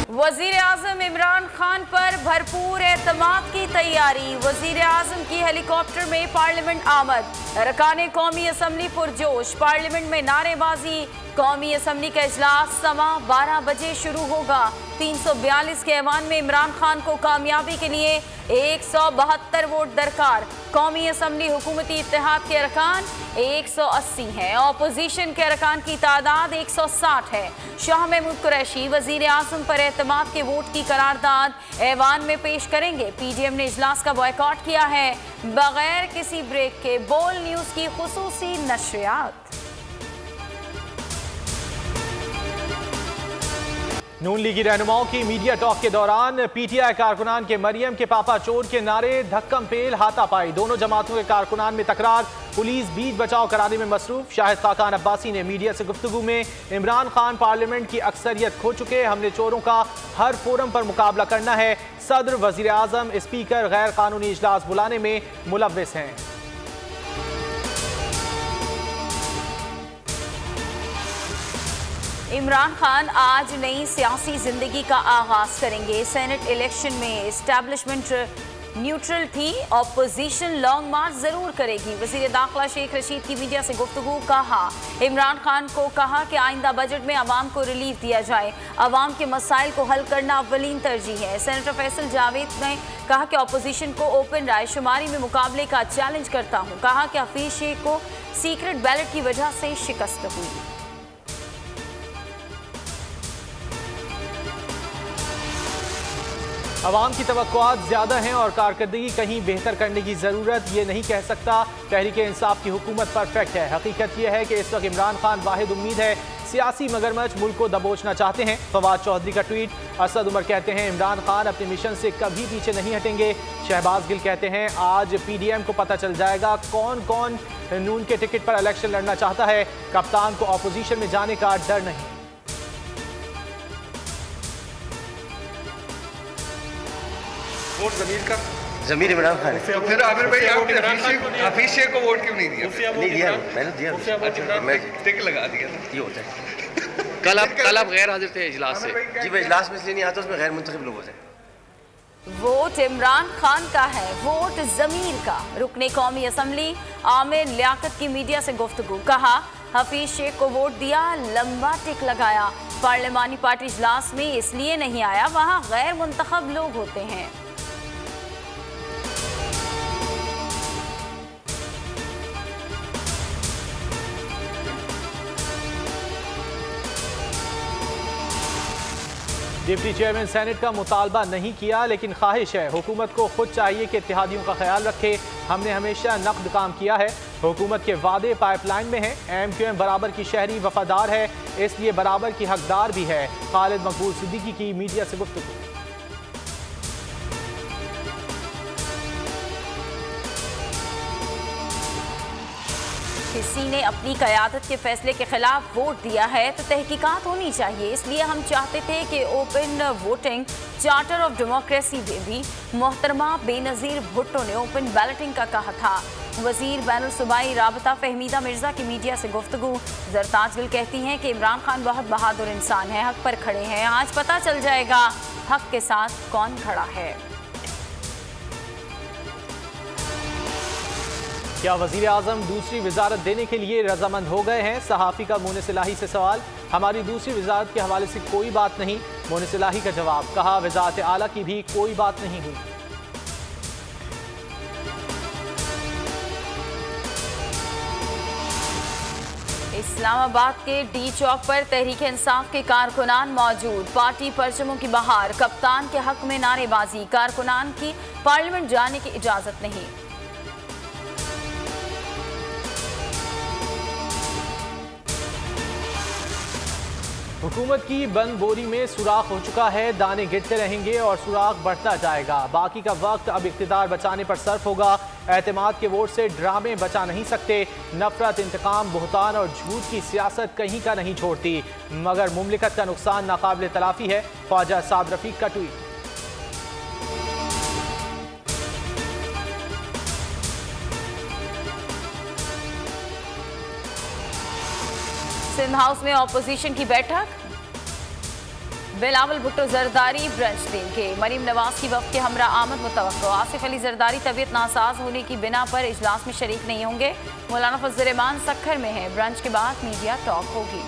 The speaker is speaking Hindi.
वजीर आजम इमरान खान पर भरपूर एतमाद की तैयारी। वजीर आजम की हेलीकॉप्टर में पार्लियामेंट आमद। अरकान कौमी असम्बली पुरजोश। पार्लियामेंट में नारेबाजी। कौमी असम्बली का इजलास 12:15 बजे शुरू होगा। 342 के ऐवान में इमरान खान को कामयाबी के लिए 172 वोट दरकार। कौमी असम्बली हुकूमती इत्तेहाद के अरकान 180 हैं। अपोजिशन के अरकान की तादाद 160 है। शाह महमूद कुरैशी वजीर आजम पर एतमाद के वोट की करारदाद ऐवान में पेश करेंगे। PDM ने इजलास का बॉयकॉट किया है। बगैर किसी ब्रेक के बोल न्यूज की खुसूसी नशरियात। नून लीगी रहनुमाओं की मीडिया टॉक के दौरान PTI कारकुनान के मरियम के पापा चोर के नारे, धक्कम पेल, हाथापाई। दोनों जमातों के कारकुनान में तकरार। पुलिस बीच बचाव कराने में मसरूफ। शाहिद खाकान अब्बासी ने मीडिया से गुफ्तगू में इमरान खान पार्लियामेंट की अक्सरियत खो चुके, हमने चोरों का हर फोरम पर मुकाबला करना है। सदर, वजीर आजम, स्पीकर गैर कानूनी इजलास बुलाने में मुलव्विस हैं। इमरान खान आज नई सियासी जिंदगी का आगाज करेंगे। सेनेट इलेक्शन में एस्टैब्लिशमेंट न्यूट्रल थी, ऑपोजिशन लॉन्ग मार्च जरूर करेगी। वजीर दाखिला शेख रशीद की मीडिया से गुफ्तगू। कहा इमरान खान को कहा कि आइंदा बजट में आवाम को रिलीफ दिया जाए। आवाम के मसाइल को हल करना अव्वलीन तरजीह है। सेनेटर फैसल जावेद ने कहा कि ऑपोजिशन को ओपन राय शुमारी में मुकाबले का चैलेंज करता हूँ। कहा कि हफीज शेख को सीक्रेट बैलेट की वजह से शिकस्त हुई। अवाम की तवक्कुआत ज़्यादा हैं और कारकर्दगी कहीं बेहतर करने की ज़रूरत। ये नहीं कह सकता तहरीक इंसाफ की हुकूमत परफेक्ट है। हकीकत यह है कि इस वक्त इमरान खान वाहिद उम्मीद है। सियासी मगरमच्छ मुल्क को दबोचना चाहते हैं। फवाद चौधरी का ट्वीट। असद उमर कहते हैं इमरान खान अपने मिशन से कभी पीछे नहीं हटेंगे। शहबाज गिल कहते हैं आज PDM को पता चल जाएगा कौन कौन नून के टिकट पर इलेक्शन लड़ना चाहता है। कप्तान को अपोजिशन में जाने का डर नहीं। वोट जमीर का जमीर इमरान खान है। तो फिर आमिर भाई आपने हफीज शेख को वोट क्यों नहीं दिया? नहीं दिया, मैंने दिया। अच्छा, मैं टिक लगा दिया था। ये होता है। कल आप गैर हाजिर थे इजलास से? जी, मैं इजलास में इसलिए नहीं आता, उसमें गैर मुंतखब लोग होते हैं। वोट इमरान खान का है, वोट जमीर का। रुकने कौमी असम्बली आमिर लियाकत की मीडिया से गुफ्तगू। कहा हफीज शेख को वोट दिया, लंबा टिक लगाया। पार्लियामानी पार्टी इजलास में इसलिए नहीं आया, वहाँ गैर मुंतखब लोग होते हैं। डिप्टी चेयरमैन सेनेट का मुतालबा नहीं किया, लेकिन ख्वाहिश है हुकूमत को खुद चाहिए कि इत्तेहादियों का ख्याल रखे। हमने हमेशा नकद काम किया है। हुकूमत के वादे पाइपलाइन में हैं। MQM बराबर की शहरी वफादार है, इसलिए बराबर की हकदार भी है। खालिद मकबूल सिद्दीकी की मीडिया से गुफ्तगू। किसी ने अपनी क़यादत के फैसले के खिलाफ वोट दिया है तो तहकीकात होनी चाहिए। इसलिए हम चाहते थे कि open voting charter of democracy में भी मोहतरमा बेनज़ीर भुट्टो ने ओपन बैलेटिंग का कहा था। वजीर बैनुल सूबाई राबता फहमीदा मिर्जा की मीडिया से गुफ्तगू। जरताज गिल कहती हैं कि इमरान खान बहुत बहादुर इंसान है, हक पर खड़े हैं। आज पता चल जाएगा हक के साथ कौन खड़ा है। क्या वजीर आजम दूसरी वजारत देने के लिए रजामंद हो गए हैं? सहाफ़ी का मोहन सिलाही से सवाल। हमारी दूसरी वजारत के हवाले से कोई बात नहीं, मोहन सिलाही का जवाब। कहा वजारत आला की भी कोई बात नहीं हुई। इस्लामाबाद के डी चौक पर तहरीक इंसाफ के कारकुनान मौजूद। पार्टी परचमों की बहार। कप्तान के हक में नारेबाजी। कारकुनान की पार्लियामेंट जाने की इजाजत नहीं। हुकूमत की बंद बोरी में सुराख हो चुका है। दाने गिरते रहेंगे और सुराख बढ़ता जाएगा। बाकी का वक्त अब इख्तिदार बचाने पर सर्फ होगा। एतमाद के वोट से ड्रामे बचा नहीं सकते। नफरत, इंतकाम, बुहतान और झूठ की सियासत कहीं का नहीं छोड़ती, मगर मुमलिकत का नुकसान नाकाबिल तलाफी है। ख्वाजा साद रफीक का ट्वीट। सिंध हाउस में ऑपोजिशन की बैठक। बिलावल भुट्टो जरदारी ब्रंच देंगे। मरीम नवाज की वक्त के हमरा आमद मुतवक्को। आसिफ अली जरदारी तबीयत नासाज होने की बिना पर इजलास में शरीक नहीं होंगे। मौलाना फजल रहमान सक्खर में है। ब्रंच के बाद मीडिया टॉक होगी।